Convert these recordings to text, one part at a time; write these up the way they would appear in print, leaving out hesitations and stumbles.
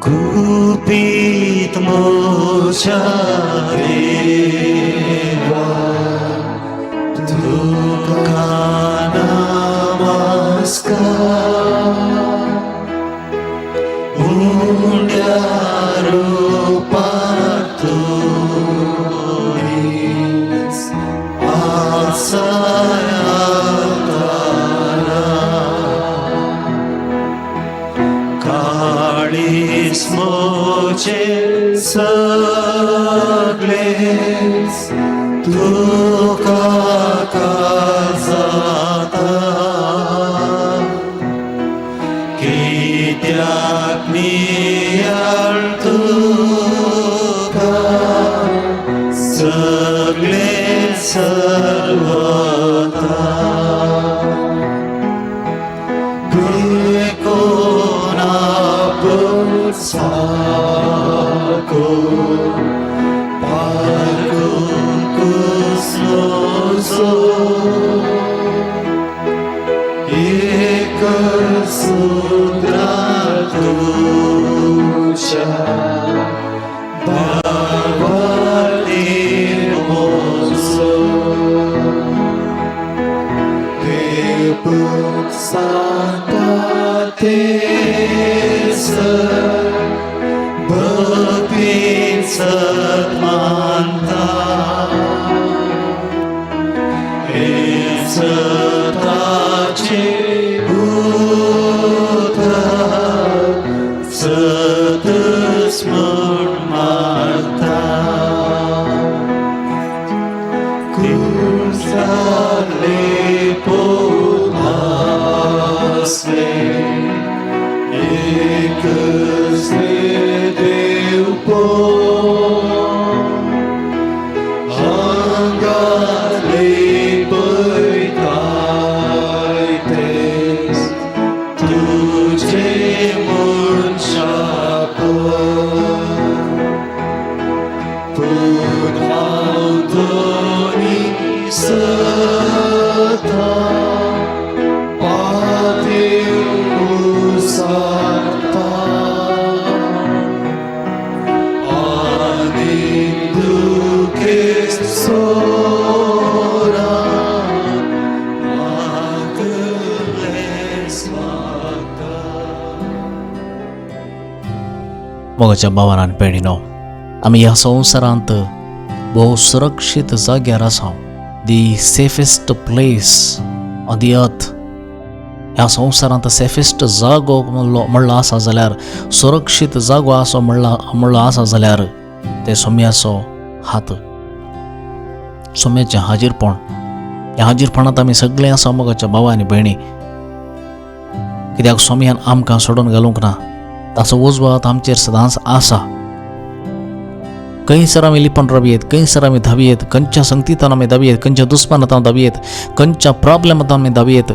गुपित मोर्चा देवा तुका नमस्कार उंड्या रूपात तूच आसाया काळीस मोचे सगळेच तुका काजाता कित्याक नियाळ तुका सगळे सर्वता साको पारकून कुस्मोसो एक सूत्रात तुझ्या भावाने मोसो देव सांगा तेच भक्तीत सत्मानता हेच ताचे भूत सतस्मरण मारता कुसाले पोधासले एकच देव पो हांगाले पैताय तेच तुझे मनशाप पुन्हा दोन्ही सता मोगाच्या भावांनी आनी भयणीनो, आमी ह्या संवसारांत भोव सुरक्षीत जाग्यार आसा. दी सेफेस्ट प्लेस ऑन दी अर्थ. ह्या संवसारांत सेफेस्ट जागो म्हणलो आसा जाल्यार, सुरक्षीत जागो आसो म्हणलो आसा जाल्यार ते सोम्याचो हात, सोम्याचें हाजीरपण. ह्या हाजीरपणांत आमी सगळे आसा मोगाच्या भावा आनी भयणी. कित्याक सोम्यान आमकां सोडून घालूंक ना. ताचो उजवो हात आमचेर सदांच आसा. खंयसर आमी लिपोन रावयेत, खंयसर आमी धांवयेत, खंयच्या संगतींतान आमी धांवयेत, खंयच्या दुस्मानांतान धांवयेत, खंयच्या प्रॉब्लेमांत आमी धांवयेत,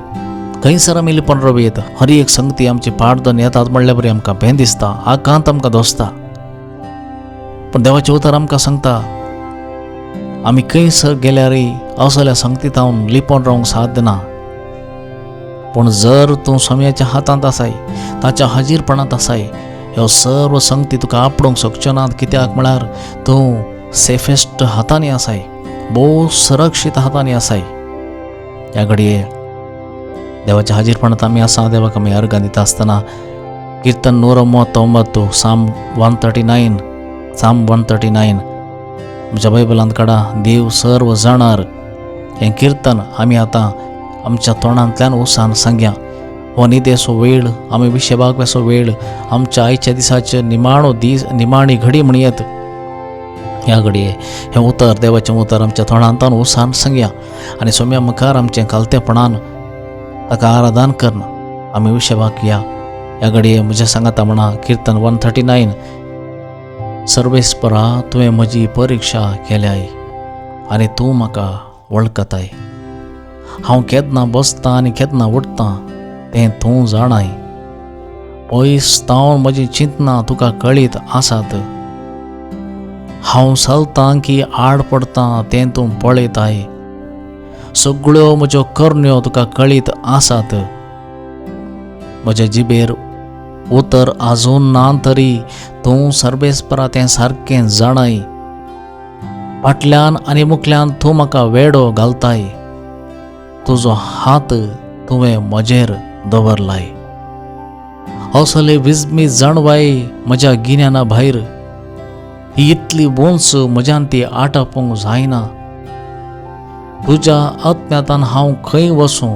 खंयसर आमी लिपोन रावयेत, हर एक संगती आमची पाड धरून येतात म्हणल्या बरी आमकां भें दिसता, आकांत आमकां दोसता. पूण देवाचें उतर आमकां सांगता, आमी खंयसर गेल्यारय असल्या संगतींतान लिपोन रावंक साध्य ना. पूण जर तूं सोम्याच्या हातांत आसाय, ताच्या हाजीरपणांत आसाय, ह्यो सर्व संगती तुका आपडूंक शकच्यो नात. कित्याक म्हळ्यार तूं सेफेस्ट हातांनी आसाय, भोव सुरक्षीत हातांनी आसाय. ह्या घडये देवाच्या हाजीरपणांत आमी आसा. देवाक आमी अर्घ दिता आसतना कीर्तन 139 साम 139 म्हज्या बायबलांत काडा. देव सर्व जाणार हें कीर्तन आमी आतां आमच्या तोंडांतल्यान उसान सांगया. हो न्हिदेचो वेळ, आमी विशेबागवेचो वेळ, आमच्या आयच्या दिसाचे निमाणी घडी म्हणयत. ह्या घडये हें उतर, देवाचें उतर आमच्या तोंडांतल्यान उसान सांगया. आनी सोम्या मुखार आमचें कालतेपणान ताका आराधन करन आमी विशेबाग या. ह्या घडये म्हज्या सांगाता म्हणा कीर्तन 139. सर्वेस्परा तुवें म्हजी परिक्षा केल्याय आनी तूं म्हाका वळखताय. हांव केदना बसतां आनी केदना उठतां तें तूं जाणाय. पयस तावन म्हजी चिंतनां तुका कळीत आसात. हांव चलतां की आड पडतां तें तूं पळयताय. सगळ्यो म्हज्यो करण्यो तुका कळीत आसात. म्हज्या जिबेर उतर आजून ना तरी तूं सर्वेस्परा तें सारकें जाणाय. फाटल्यान आनी मुखल्यान तूं म्हाका वेडो घालताय. तुजो हात तुवें म्हजेर दवरलाय. असले विजमी जाणवाय म्हज्या गिन्याना भायर. ही इतली वंच म्हज्यान ती आटापूंक जायना. तुज्या आत्म्यांतान हांव खंय वसूं.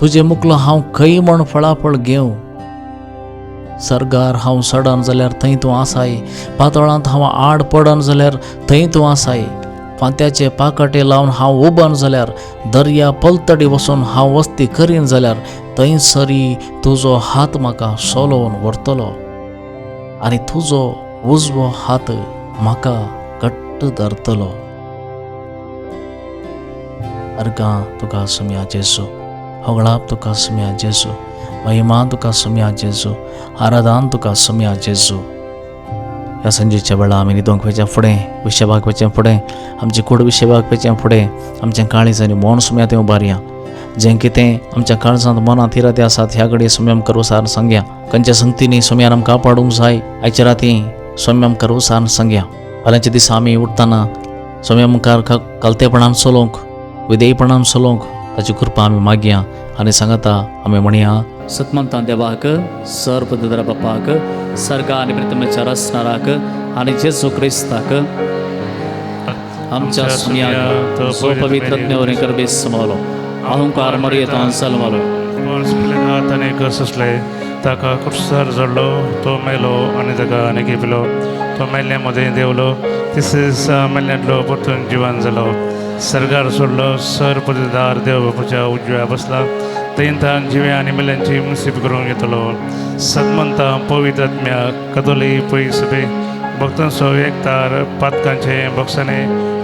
तुजे मुखलो हांव खंय म्हण फळाफळ घेवं. सर्गार हांव सडन जाल्यार थंय तूं आसाय. पातळांत हांव आड पडन जाल्यार थंय तूं आसाय. फांत्याचे पाकटे लावन हांव उबन जाल्यार, दर्या पलतडी वचून हांव वस्ती करीन जाल्यार थंयसरी तुजो हात म्हाका सोलोवन व्हरतलो आनी तुजो उजवो हात म्हाका घट्ट धरतलो. अर्गां तुका सुम्या जेजू, होगळाप तुका सुम्या जेजू, महिमा तुका सुम्या जेजू, आराधन तुका सुम्या जेजू. ह्या संजेच्या वेळा आमी न्हिदोंक वेच्या फुडें, विशेबाक वेचे फुडें, आमची कूड विशेबाक वेचे फुडें आमचें काळीज आनी मोण सुम्या तें उबारया. जें कितें आमच्या काळजांत मनांत इरादे आसात ह्या घडये सोम्यम करूसार सांगया. खंयच्या संगतींनी सोम्यान आमकां कापाडूंक जाय आयच्या राती सोम्यम करूसार सांगया. फाल्यांच्या दिसा आमी उठताना सोम्या मुखार कलतेपणान चलोवंक, विधेयपणान चलोवंक ताची कृपा आमी मागया आनी सांगता आमी म्हणया. सतमंता देवाक, सर्वपदर बापाक, सर्गा आनी पृथ्वीच्या रचणाराक आनी जेजू क्रिस्ताक आमच्या सुम्याक जो पवित्रज्ञावरी करबे समवलो अहंकार मर्यादान सलमलो. ताणे कस असले ताका कुर्सार जोडलो, तो मेलो आनी ताका निघिपलो. तो मेल्ल्यामध्ये देवलो, तिसऱ्या मेल्ल्यांतलो परतून जिवान जालो. सर्गार सोडलो, सरपददार देव बापूच्या उजव्या बसला. थंय तान जिवे आनी मेल्ल्यांची मुसीब करून घेतलो. सदमंता पवित्र आत्म्या कदोली पयसबे भक्तांचो एकतार पातकांचे बक्षाने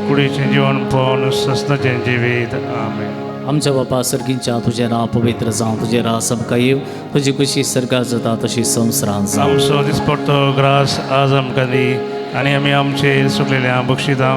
कुडीचें जिवन पोवन सस्नाचें जिवीत. आमेन. आमच्या बापा सर्गींच्या तुझें नांव पवित्र जावं, तुजें रास आमकां येव, तुजी कशी सर्गार जाता तशी संवसारांत जावं. आमचो दिसपडटो ग्रास आज आमकां दी आनी आमी आमचे सुकलेल्या बक्षिता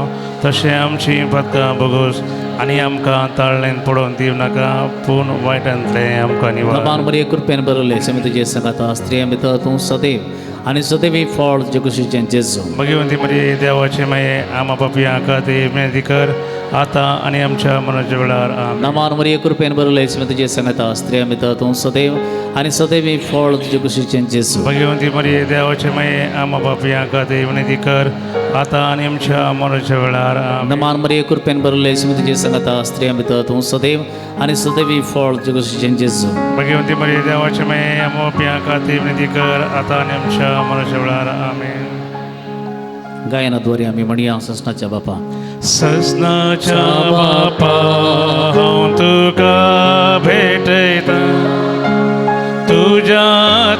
तशें आमची पातकां बोगोस आनी आमकां ताळ्ळेन पडोवन दिव नाका, पूण वायटांतले आमकां निवार. नमान बरे कृपेन बरयले समी तुजे सांगाता स्त्रिया भितर तूं सदैव आनी सदैवी फळ तुजे कुशीचें जेजू. भगवंती मरी देवाचे माये आमा पापयां खातीर विनंती कर, आतां आनी आमच्या मरणाच्या वेळार. आमेन. नमान बरे कृपेन बरयले समी तुजे सांगाता स्त्रिया भितर तूं सदैव आनी सदैवी फळ तुजे कुशीचें जेजू. भगवंती मरी देवाचे माये आमा पापयां खातीर विनंती कर, आतां आनी आमच्या मरणाच्या वेळार. आमेन. नमान बरे कृपेन बरयले समी तुजे सांगाता स्त्रिया भितर तूं सदैव आनी सदैवी फळ तुजे कुशीचें जेजू. भगवंती मरी देवाचे माये आमा पापयां खातीर विनंती कर, आतां आनी आमच्या मरणाच्या वेळार. आमेन. गायनाद्वारे आमी म्हणया ससनाच्या बापा. ससनाच्या बापा हांव तुका भेटयता, तुज्या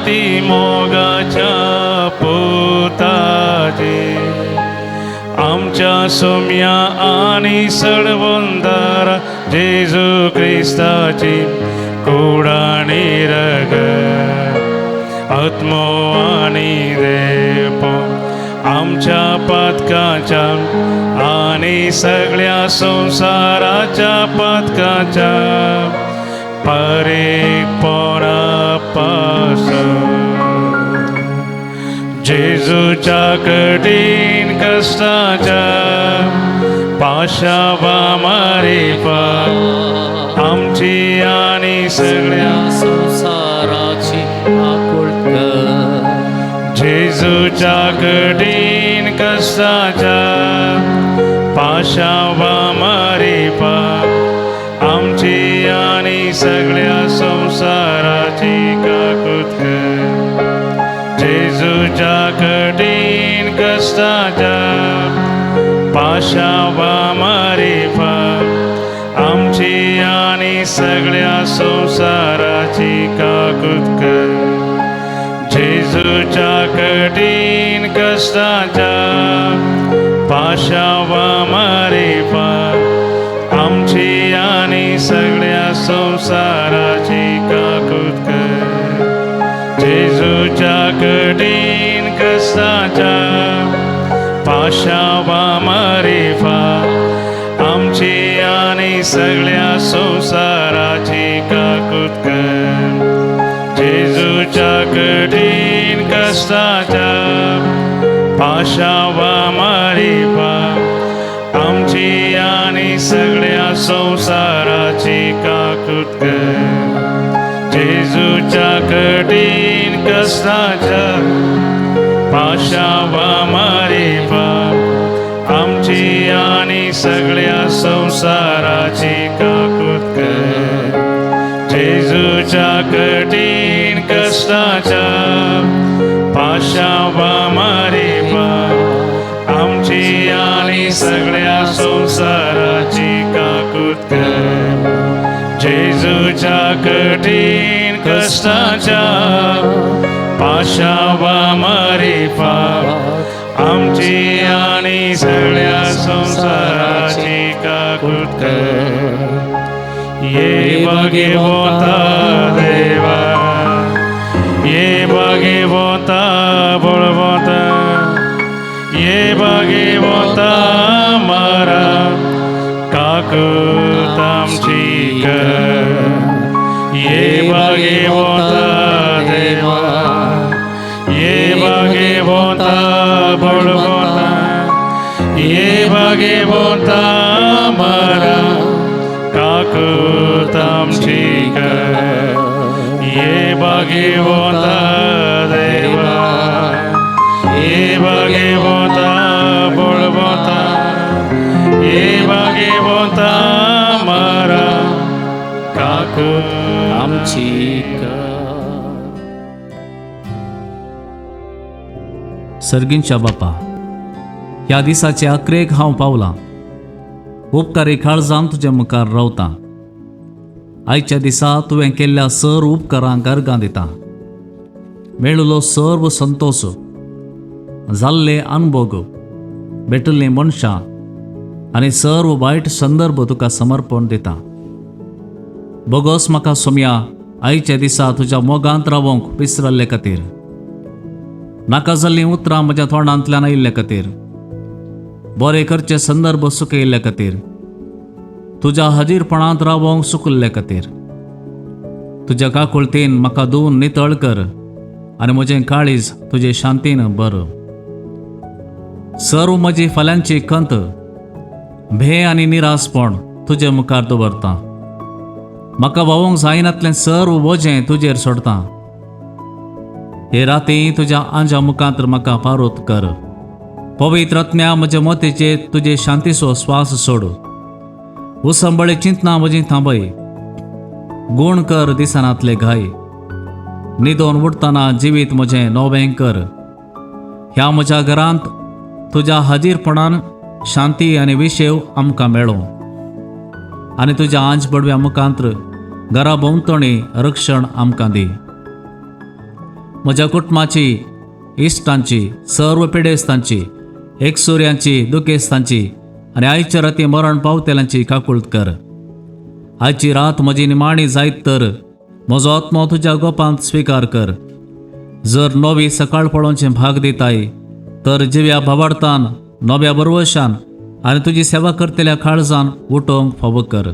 ती मोगाच्या पुताची. आमच्या सोम्या आनी सडवंदार जेजू क्रिस्ताची कुडाणी रग आत्मो आनी देव आमच्या पातकाच्या आनी सगळ्या संसाराच्या पातकाच्या परेक पोरा पासून जेजूच्या कठीण कष्टाच्या पाशावा मारी पाक आमची आनी सगळ्या संसाराची आकुळत जेजूच्या कठीण कष्टाच्या पाशावा मारी पाक आमची आनी सगळ्या संसाराची काकूत कर. जेजूच्या कठीण कष्टाच्या पाशावा मारी पाक आमची आनी सगळ्या संसाराची काकूत कर. जेजूच्या कठीण कष्टाच्या पाशावा मारी पाक आमची आनी सगळ्या संसाराची काकूत कर. जेजूच्या कठीण कष्टाच्या पाशावा मारी पाक आमची आनी सगळ्या संसाराची काकूत कर. जेजूच्या कठीण कष्टाच्या पाशावा मारी पा आमची आणि सगळ्या संसाराची काकूट कर जेजूच्या कठीण कष्टाच्या पाशावा मारी पा आमची आणि सगळ्या संसाराची काकूट कर जेजूच्या कठीण कष्टाच्या पाशावा मारी पा आमची आणि सगळ्या संसाराची काकूट कर जेजूच्या कठीण कष्टाच्या पाशावा मारी पा आमची आणि सगळ्या संसाराची काकूट कर ये भगवता देवा ये भगवता बळवता ये भगवता मारा काकूट आमची कर ये भगवता देवा ये भगवता बळवता ये भगवता मारा काकूट आमची कर ये भगवता देवा ये भगवता बळवता ये भगवता मारा काकूट आमची सर्गींच्या बापा ह्या दिसाचे अक्रेक हांव पावलां उपकारी काळजान तुजे मुखार रावतां आयच्या दिसा तुवें केल्ल्या सर उपकारांक अर्गां दितां मेळिल्लो सर्व संतोश जाल्ले अनुभव भेटल्लीं मनशां आनी सर्व वायट संदर्भ तुका समर्पण दितां बोगोस म्हाका सोम्या आयच्या दिसा तुज्या मोगांत रावंक विसरल्ले खातीर नाका जाल्लीं उतरां म्हज्या तोंडांतल्यान आयिल्ले खातीर बरे करचे संदर्भ सुकयल्ले खातीर तुज्या हाजीरपणांत रावंक सुकल्ले खातीर तुज्या काकुळतेन म्हाका धुवन नितळ कर आनी म्हजें काळीज तुजे शांतीन भर सर्व म्हजी फाल्यांची खंत भे आनी निरासपण तुजे मुखार दवरतां म्हाका भोवंक जायनातलें सर्व वजें तुजेर सोडतां हे राती तुज्या आंजा मुखांतर म्हाका पारोत कर पवित्र आत्म्या म्हजे मोतेचेर तुजे शांतीचो स्वास सोड उसंबळे चिंतना म्हजी थांबय गूण कर दिसानांतले घाय न्हिदोन उठतना जिवीत म्हजें नवें कर ह्या म्हज्या घरांत तुज्या हाजीरपणान शांती आनी विशेव आमकां मेळो आनी तुज्या आंज बडव्या मुखांतर घरा भोंवतणी रक्षण आमकां दी म्हज्या कुटुंबाची इश्टांची सर्व पिडेस्तांची एकसुऱ्यांची दुखेस्तांची आनी आयच्या राती मरण पावतेल्यांची काकूळट कर आयची रात म्हजी निमाणी जायत तर म्हजो आत्मो तुज्या गोपांत स्विकार कर जर नवी सकाळ पळोवचें भाग दिताय तर जिव्या भावार्थान नव्या बरवशान आनी तुजी सेवा करतल्या काळजान उठोवंक फाव कर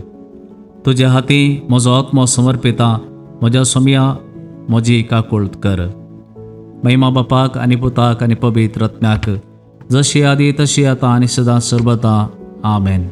तुज्या हाती म्हजो आत्मो समर्पिता म्हज्या सोम्या म्हजी काकूळट कर महिमा बापाक आनी पुताक आनी पवित्र आत्म्याक जशी आदी तशी आता आनी सदां सर्वदा आमेन.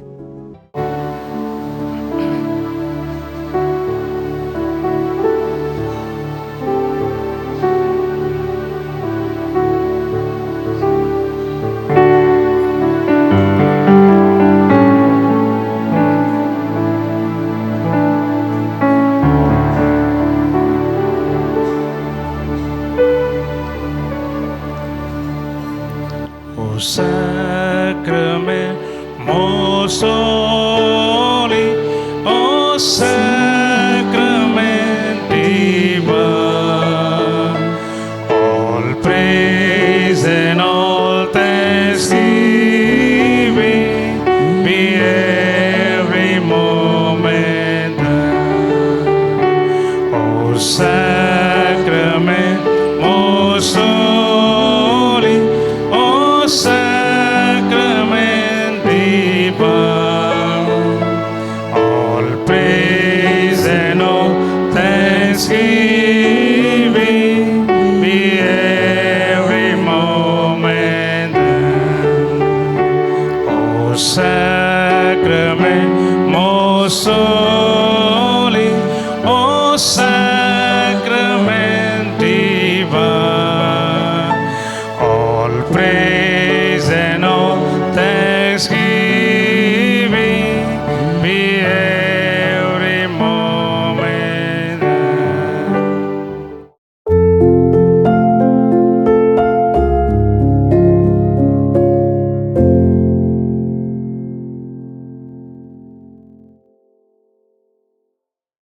Sacramento soli, o sacrament divine, all praise and all thanksgiving be every moment thine. O sacrament most holy, O sacrament divine, all praise and all thanksgiving Eski